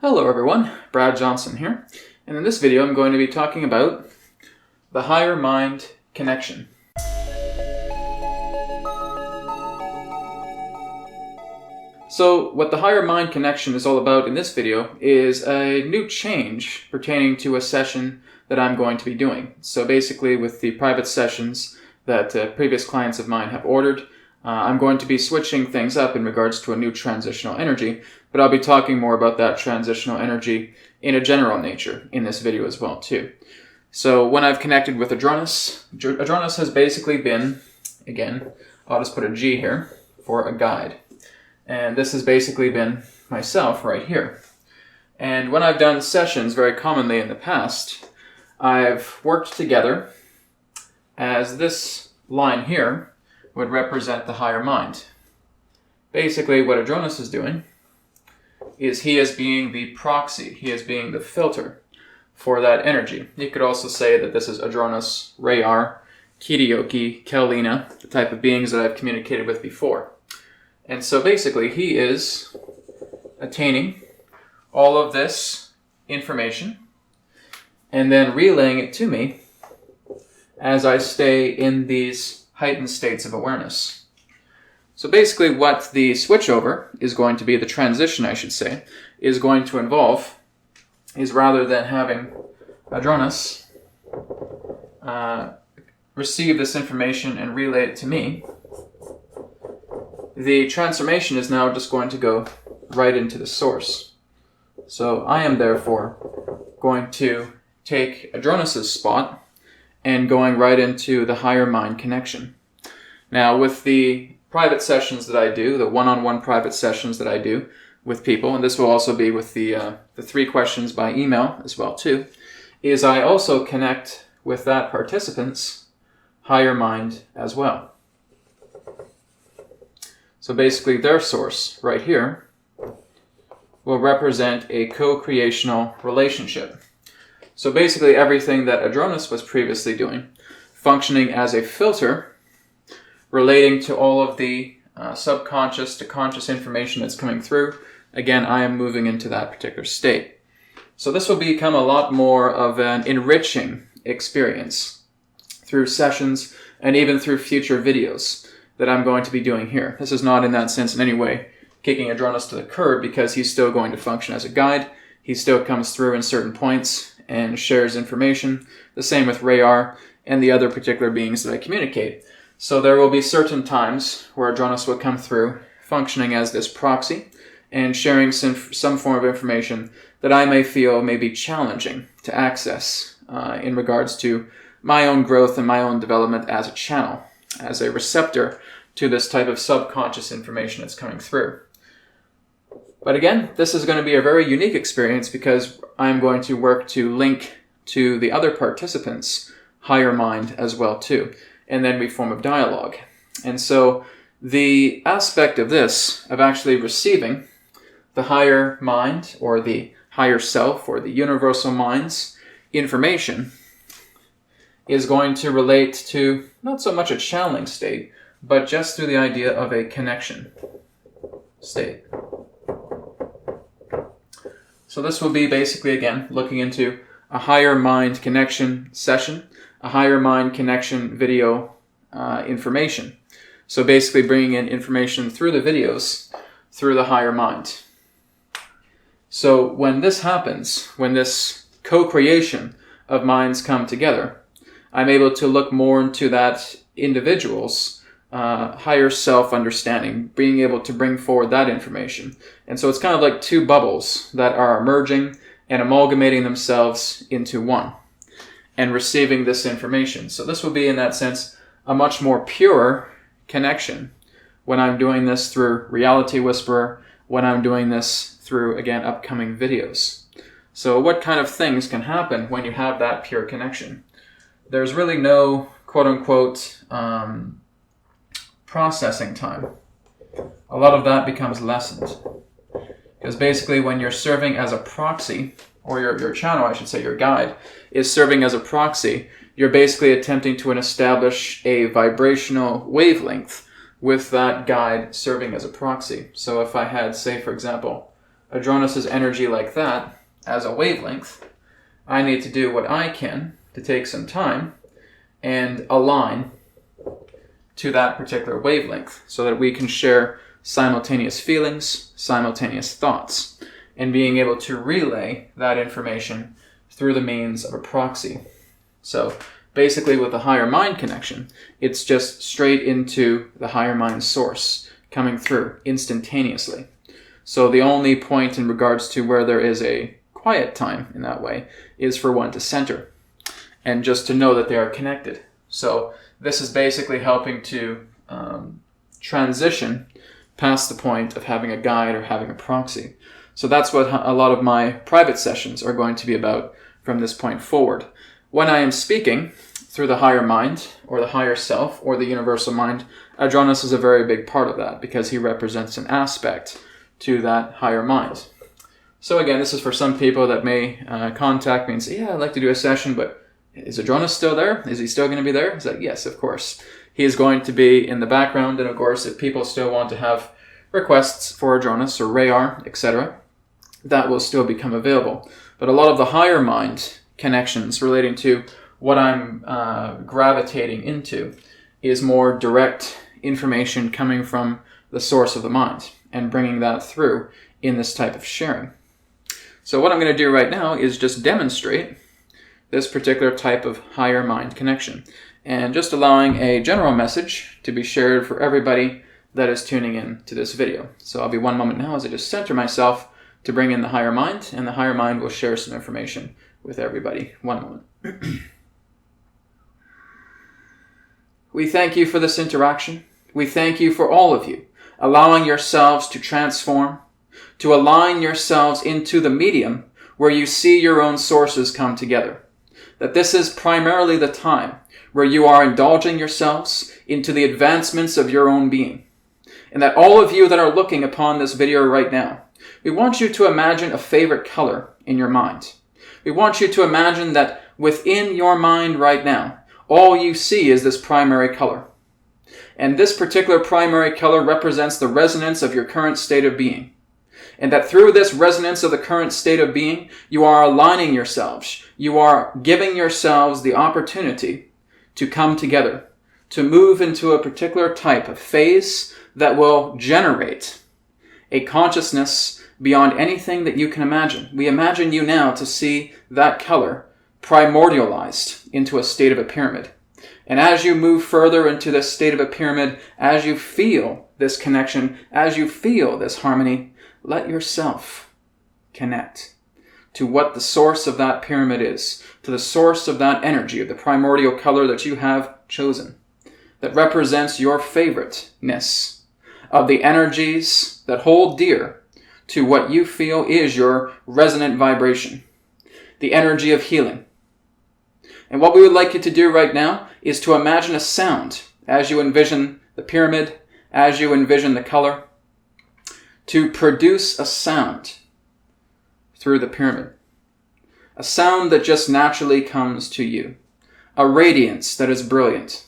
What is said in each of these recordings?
Hello everyone, Brad Johnson here, and in this video I'm going to be talking about the higher mind connection. So what the higher mind connection is all about in this video is a new change pertaining to a session that I'm going to be doing. So basically with the private sessions that previous clients of mine have ordered, I'm going to be switching things up in regards to a new transitional energy, but I'll be talking more about that transitional energy in a general nature in this video as well too. So when I've connected with Adronis has basically been, again, I'll just put a G here for a guide. And this has basically been myself right here. And when I've done sessions very commonly in the past, I've worked together as this line here would represent the higher mind. Basically what Adronis is doing is he is being the proxy, he is being the filter for that energy. You could also say that this is Adronis, Rayar, Kirioki, Kelina, the type of beings that I've communicated with before. And so basically he is attaining all of this information and then relaying it to me as I stay in these heightened states of awareness. So basically what the switchover is going to be, the transition I should say, is going to involve is rather than having Adronis receive this information and relay it to me, the transformation is now just going to go right into the source. So I am therefore going to take Adronis' spot and going right into the higher mind connection. Now with the private sessions that I do, the one-on-one private sessions that I do with people, and this will also be with the 3 questions by email as well too, is I also connect with that participant's higher mind as well. So basically their source right here will represent a co-creational relationship. So basically everything that Adronis was previously doing, functioning as a filter, relating to all of the subconscious to conscious information that's coming through, again, I am moving into that particular state. So this will become a lot more of an enriching experience through sessions and even through future videos that I'm going to be doing here. This is not in that sense in any way kicking Adronis to the curb because he's still going to function as a guide. He still comes through in certain points and shares information. The same with Rayar and the other particular beings that I communicate. So there will be certain times where Adronis will come through functioning as this proxy and sharing some form of information that I may feel may be challenging to access in regards to my own growth and my own development as a channel, as a receptor to this type of subconscious information that's coming through. But again, this is going to be a very unique experience because I'm going to work to link to the other participants' higher mind as well too. And then we form a dialogue. And so the aspect of this, of actually receiving the higher mind or the higher self or the universal mind's information is going to relate to not so much a channeling state, but just through the idea of a connection state. So this will be basically, again, looking into a higher mind connection session, a higher mind connection video information. So basically bringing in information through the videos, through the higher mind. So when this happens, when this co-creation of minds come together, I'm able to look more into that individual's higher self-understanding, being able to bring forward that information. And so it's kind of like 2 bubbles that are emerging and amalgamating themselves into one and receiving this information. So this will be, in that sense, a much more pure connection when I'm doing this through Reality Whisperer, when I'm doing this through, again, upcoming videos. So what kind of things can happen when you have that pure connection? There's really no quote-unquote processing time. A lot of that becomes lessened. Because basically when you're serving as a proxy, or your channel, I should say, your guide, is serving as a proxy, you're basically attempting to establish a vibrational wavelength with that guide serving as a proxy. So if I had, say, for example, Adronis's energy like that as a wavelength, I need to do what I can to take some time and align to that particular wavelength so that we can share simultaneous feelings, simultaneous thoughts, and being able to relay that information through the means of a proxy. So basically with the higher mind connection, it's just straight into the higher mind source coming through instantaneously. So the only point in regards to where there is a quiet time in that way is for one to center and just to know that they are connected. So this is basically helping to transition past the point of having a guide or having a proxy. So that's what a lot of my private sessions are going to be about from this point forward. When I am speaking through the higher mind or the higher self or the universal mind, Adronis is a very big part of that because he represents an aspect to that higher mind. So again, this is for some people that may contact me and say, yeah, I'd like to do a session, but is Adronis still there? Is he still going to be there? It's like, yes, of course. He is going to be in the background, and of course, if people still want to have requests for Adronis or Rayar, etc., that will still become available. But a lot of the higher mind connections relating to what I'm gravitating into is more direct information coming from the source of the mind and bringing that through in this type of sharing. So what I'm going to do right now is just demonstrate this particular type of higher mind connection and just allowing a general message to be shared for everybody that is tuning in to this video. So I'll be one moment now as I just center myself to bring in the higher mind, and the higher mind will share some information with everybody. One moment. We thank you for this interaction. We thank you for all of you allowing yourselves to transform, to align yourselves into the medium where you see your own sources come together. That this is primarily the time where you are indulging yourselves into the advancements of your own being. And that all of you that are looking upon this video right now, we want you to imagine a favorite color in your mind. We want you to imagine that within your mind right now, all you see is this primary color. And this particular primary color represents the resonance of your current state of being. And that through this resonance of the current state of being, you are aligning yourselves. You are giving yourselves the opportunity to come together, to move into a particular type of phase that will generate a consciousness beyond anything that you can imagine. We imagine you now to see that color primordialized into a state of a pyramid. And as you move further into this state of a pyramid, as you feel this connection, as you feel this harmony, let yourself connect to what the source of that pyramid is, to the source of that energy, of the primordial color that you have chosen, that represents your favoriteness, of the energies that hold dear to what you feel is your resonant vibration, the energy of healing. And what we would like you to do right now is to imagine a sound as you envision the pyramid, as you envision the color, to produce a sound through the pyramid. A sound that just naturally comes to you. A radiance that is brilliant.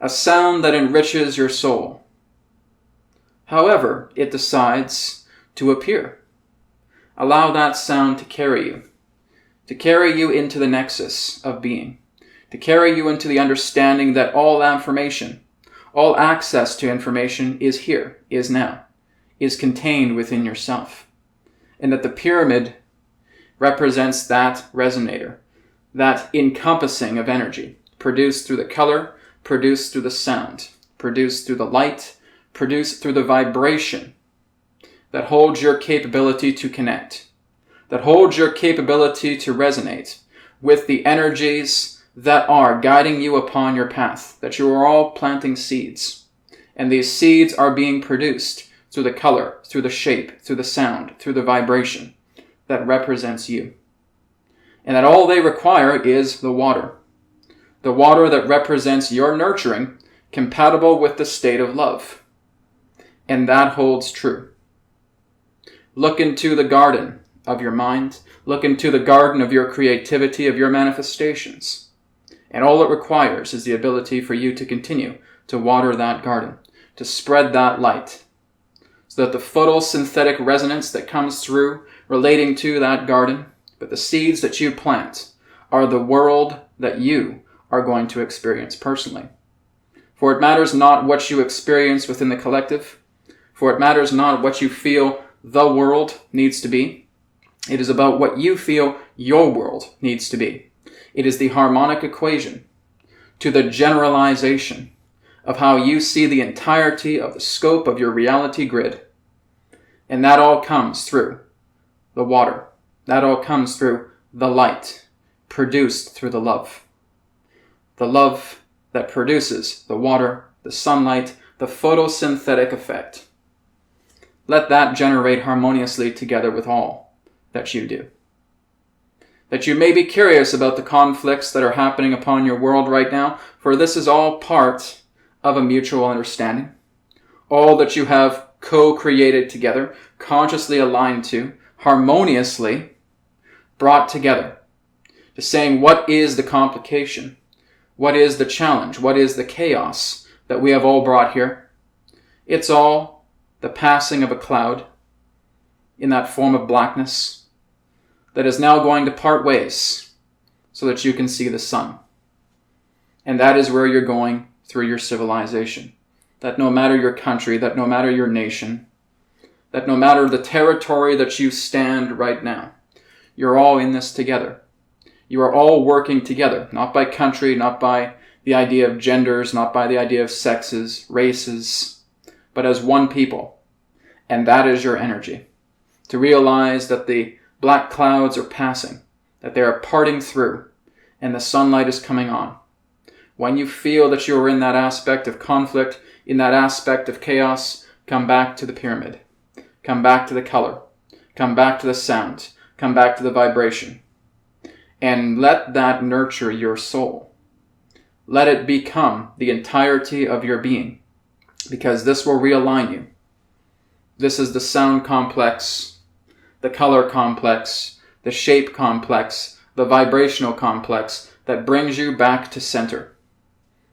A sound that enriches your soul. However it decides to appear. Allow that sound to carry you into the nexus of being, to carry you into the understanding that all information, all access to information is here, is now, is contained within yourself, and that the pyramid represents that resonator, that encompassing of energy, produced through the color, produced through the sound, produced through the light, produced through the vibration, that holds your capability to connect, that holds your capability to resonate with the energies that are guiding you upon your path, that you are all planting seeds. And these seeds are being produced through the color, through the shape, through the sound, through the vibration that represents you. And that all they require is the water that represents your nurturing, compatible with the state of love. And that holds true. Look into the garden of your mind. Look into the garden of your creativity, of your manifestations. And all it requires is the ability for you to continue to water that garden, to spread that light, so that the photosynthetic resonance that comes through relating to that garden, but the seeds that you plant, are the world that you are going to experience personally. For it matters not what you experience within the collective, for it matters not what you feel the world needs to be. It is about what you feel your world needs to be. It is the harmonic equation to the generalization of how you see the entirety of the scope of your reality grid. And that all comes through the water. That all comes through the light produced through the love. The love that produces the water, the sunlight, the photosynthetic effect. Let that generate harmoniously together with all that you do. That you may be curious about the conflicts that are happening upon your world right now, for this is all part of a mutual understanding. All that you have co-created together, consciously aligned to, harmoniously brought together. To saying, what is the complication? What is the challenge? What is the chaos that we have all brought here? It's all the passing of a cloud in that form of blackness that is now going to part ways so that you can see the sun. And that is where you're going through your civilization. That no matter your country, that no matter your nation, that no matter the territory that you stand right now, you're all in this together. You are all working together, not by country, not by the idea of genders, not by the idea of sexes, races, but as one people. And that is your energy. To realize that the black clouds are passing, that they are parting through, and the sunlight is coming on. When you feel that you are in that aspect of conflict, in that aspect of chaos, come back to the pyramid. Come back to the color. Come back to the sound. Come back to the vibration. And let that nurture your soul. Let it become the entirety of your being, because this will realign you. This is the sound complex, the color complex, the shape complex, the vibrational complex that brings you back to center,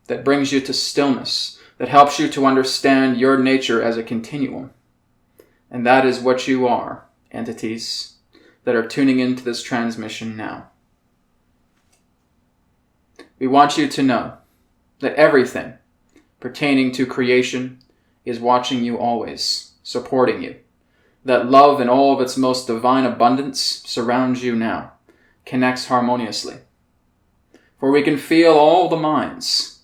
that brings you to stillness, that helps you to understand your nature as a continuum. And that is what you are, entities that are tuning into this transmission now. We want you to know that everything pertaining to creation is watching you always, supporting you. That love in all of its most divine abundance surrounds you now, connects harmoniously. For we can feel all the minds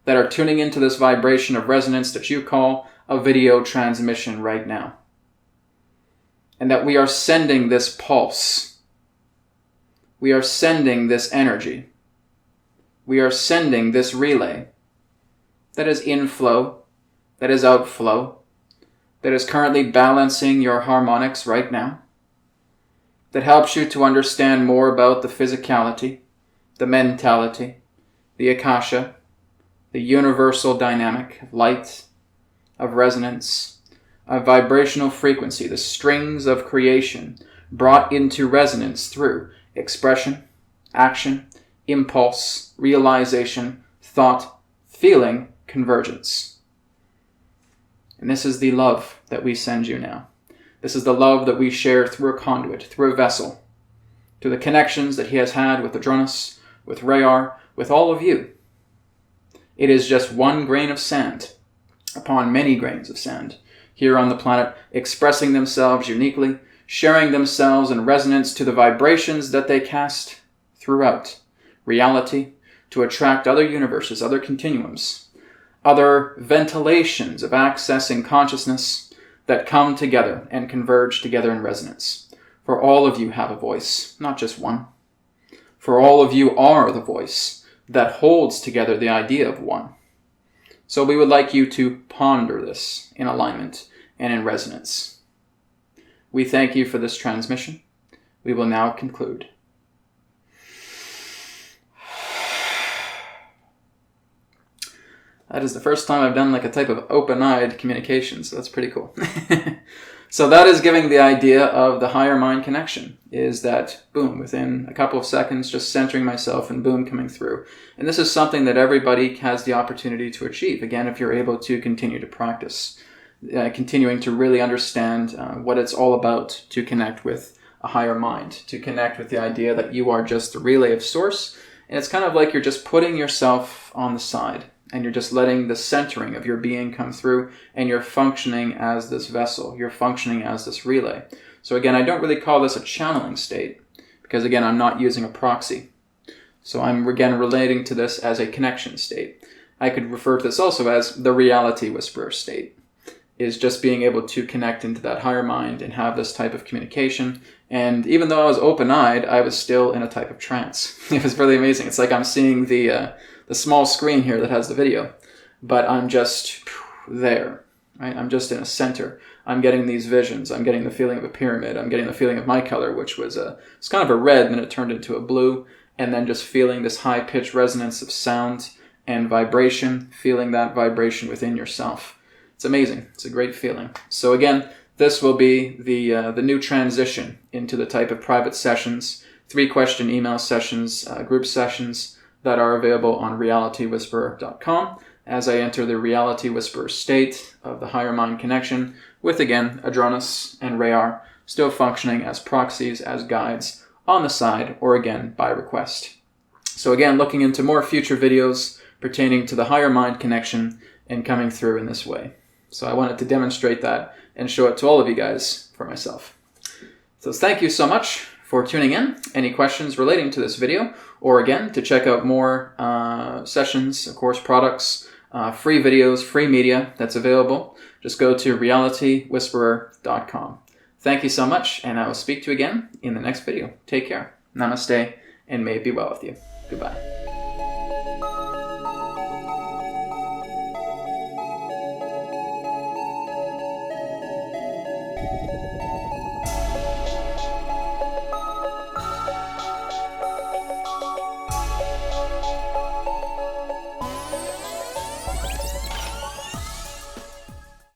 that are tuning into this vibration of resonance that you call a video transmission right now. And that we are sending this pulse. We are sending this energy. We are sending this relay that is inflow, that is outflow, that is currently balancing your harmonics right now, that helps you to understand more about the physicality, the mentality, the akasha, the universal dynamic of light, of resonance, of vibrational frequency, the strings of creation brought into resonance through expression, action, impulse, realization, thought, feeling, convergence. And this is the love that we send you now. This is the love that we share through a conduit, through a vessel, to the connections that he has had with Adronis, with Rayar, with all of you. It is just one grain of sand upon many grains of sand here on the planet, expressing themselves uniquely, sharing themselves in resonance to the vibrations that they cast throughout reality to attract other universes, other continuums, other ventilations of accessing consciousness that come together and converge together in resonance. For all of you have a voice, not just one. For all of you are the voice that holds together the idea of one. So we would like you to ponder this in alignment and in resonance. We thank you for this transmission. We will now conclude. That is the first time I've done like a type of open-eyed communication, so that's pretty cool. So that is giving the idea of the higher mind connection, is that, boom, within a couple of seconds, just centering myself and boom, coming through. And this is something that everybody has the opportunity to achieve, again, if you're able to continue to practice. continuing to really understand what it's all about to connect with a higher mind, to connect with the idea that you are just the relay of source. And it's kind of like you're just putting yourself on the side, and you're just letting the centering of your being come through, and you're functioning as this vessel. You're functioning as this relay. So again, I don't really call this a channeling state, because again, I'm not using a proxy. So I'm again relating to this as a connection state. I could refer to this also as the reality whisperer state, is just being able to connect into that higher mind and have this type of communication. And even though I was open-eyed, I was still in a type of trance. It was really amazing. It's like I'm seeing the small screen here that has the video, but I'm just there, right? I'm just in a center. I'm getting these visions. I'm getting the feeling of a pyramid. I'm getting the feeling of my color, which was it's kind of a red, and then it turned into a blue, and then just feeling this high-pitched resonance of sound and vibration, feeling that vibration within yourself. It's amazing. It's a great feeling. So again, this will be the new transition into the type of private sessions, 3-question email sessions, group sessions that are available on realitywhisperer.com as I enter the reality whisperer state of the higher mind connection with, again, Adronis and Rayar still functioning as proxies, as guides on the side, or again, by request. So again, looking into more future videos pertaining to the higher mind connection and coming through in this way. So I wanted to demonstrate that and show it to all of you guys for myself. So thank you so much for tuning in. Any questions relating to this video, or again, to check out more sessions, of course, products, free videos, free media that's available, just go to realitywhisperer.com. Thank you so much, and I will speak to you again in the next video. Take care. Namaste, and may it be well with you. Goodbye.